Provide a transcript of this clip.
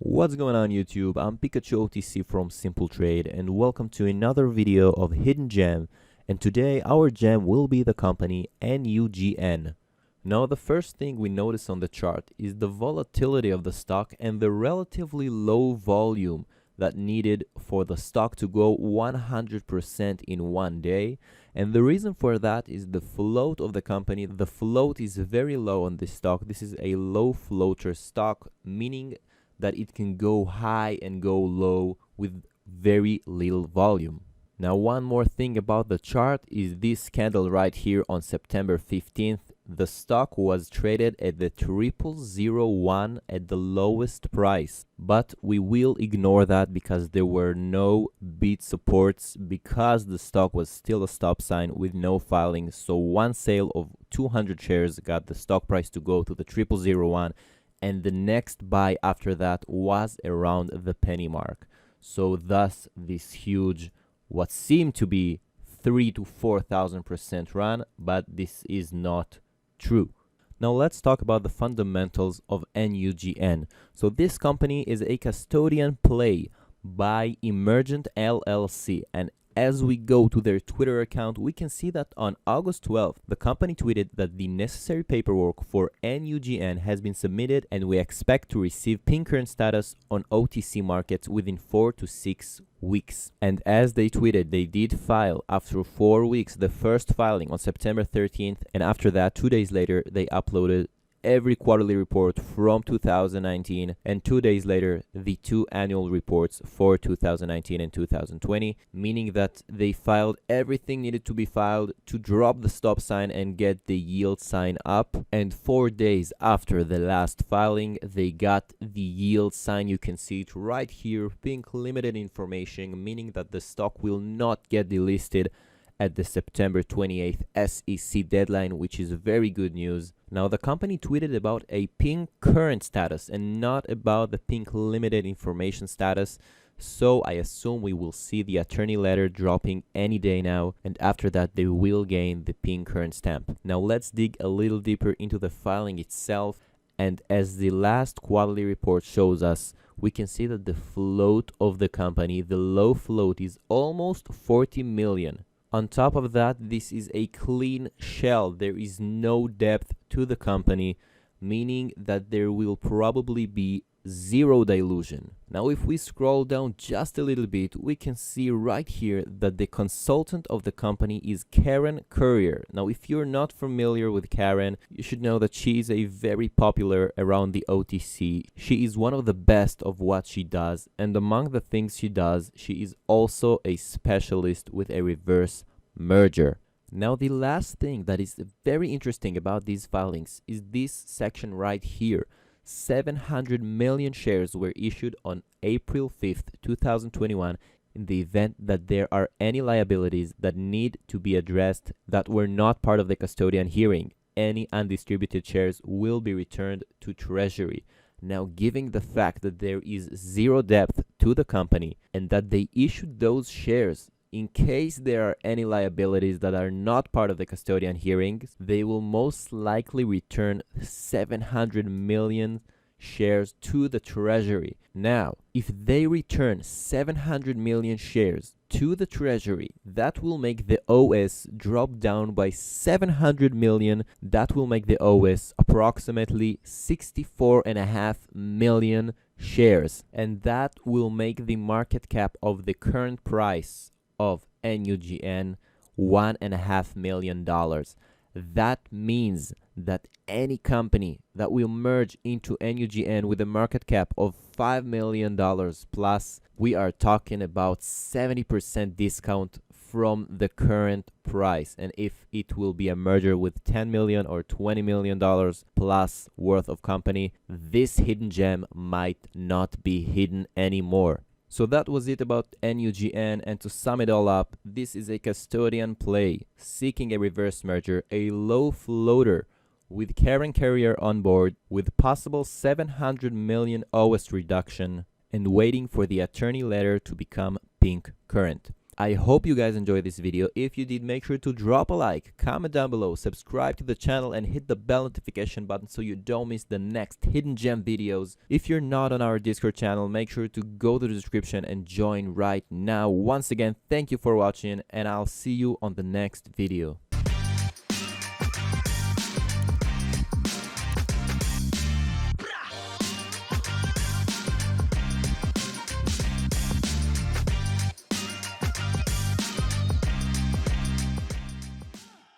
What's going on YouTube? I'm Pikachu OTC from Simple Trade and welcome to another video of Hidden Gem, and today our gem will be the company NUGN. Now the first thing we notice on the chart is the volatility of the stock and the relatively low volume that needed for the stock to go 100% in one day. And the reason for that is the float of the company. The float is very low on this stock. This is a low floater stock, meaning that it can go high and go low with very little volume. Now one more thing about the chart is this candle right here on September 15th. The stock was traded at the 0001 at the lowest price, but we will ignore that because there were no bid supports because the stock was still a stop sign with no filing. So one sale of 200 shares got the stock price to go to the 0001, and the next buy after that was around the penny mark. So thus this huge, what seemed to be 3,000 to 4,000% run, but this is not true. Now let's talk about the fundamentals of NUGN. So this company is a custodian play by Emergent LLC, and as we go to their Twitter account, we can see that on August 12th, the company tweeted that the necessary paperwork for NUGN has been submitted and we expect to receive pink current status on OTC markets within 4 to 6 weeks. And as they tweeted, they did file after 4 weeks the first filing on September 13th, and after that 2 days later they uploaded every quarterly report from 2019, and 2 days later the 2 annual reports for 2019 and 2020, meaning that they filed everything needed to be filed to drop the stop sign and get the yield sign up. And 4 days after the last filing, they got the yield sign. You can see it right here, pink limited information, meaning that the stock will not get delisted at the September 28th SEC deadline, which is very good news. Now the company tweeted about a pink current status and not about the pink limited information status, so I assume we will see the attorney letter dropping any day now, and after that they will gain the pink current stamp. Now let's dig a little deeper into the filing itself, and as the last quarterly report shows us, we can see that the float of the company, the low float, is almost 40 million. On top of that, this is a clean shell. There is no depth to the company, meaning that there will probably be zero dilution. Now, if we scroll down just a little bit, we can see right here that the consultant of the company is Caren Currier. Now, if you're not familiar with Caren, you should know that she is a very popular around the OTC. She is one of the best of what she does, and among the things she does, she is also a specialist with a reverse merger. Now, the last thing that is very interesting about these filings is this section right here. 700 million shares were issued on April 5th, 2021 in the event that there are any liabilities that need to be addressed that were not part of the custodian hearing. Any undistributed shares will be returned to Treasury. Now, given the fact that there is zero depth to the company and that they issued those shares in case there are any liabilities that are not part of the custodian hearings, they will most likely return 700 million shares to the Treasury. Now, if they return 700 million shares to the Treasury, that will make the OS drop down by 700 million. That will make the OS approximately 64.5 million shares. And that will make the market cap of the current price of NUGN $1.5 million. That means that any company that will merge into NUGN with a market cap of $5 million plus, we are talking about 70% discount from the current price. And if it will be a merger with $10 million or $20 million plus worth of company, this hidden gem might not be hidden anymore. So that was it about NUGN, and to sum it all up, this is a custodian play seeking a reverse merger, a low floater with Caren Currier on board with possible 700 million OS reduction and waiting for the attorney letter to become pink current. I hope you guys enjoyed this video. If you did, make sure to drop a like, comment down below, subscribe to the channel, and hit the bell notification button so you don't miss the next hidden gem videos. If you're not on our Discord channel, make sure to go to the description and join right now. Once again, thank you for watching, and I'll see you on the next video.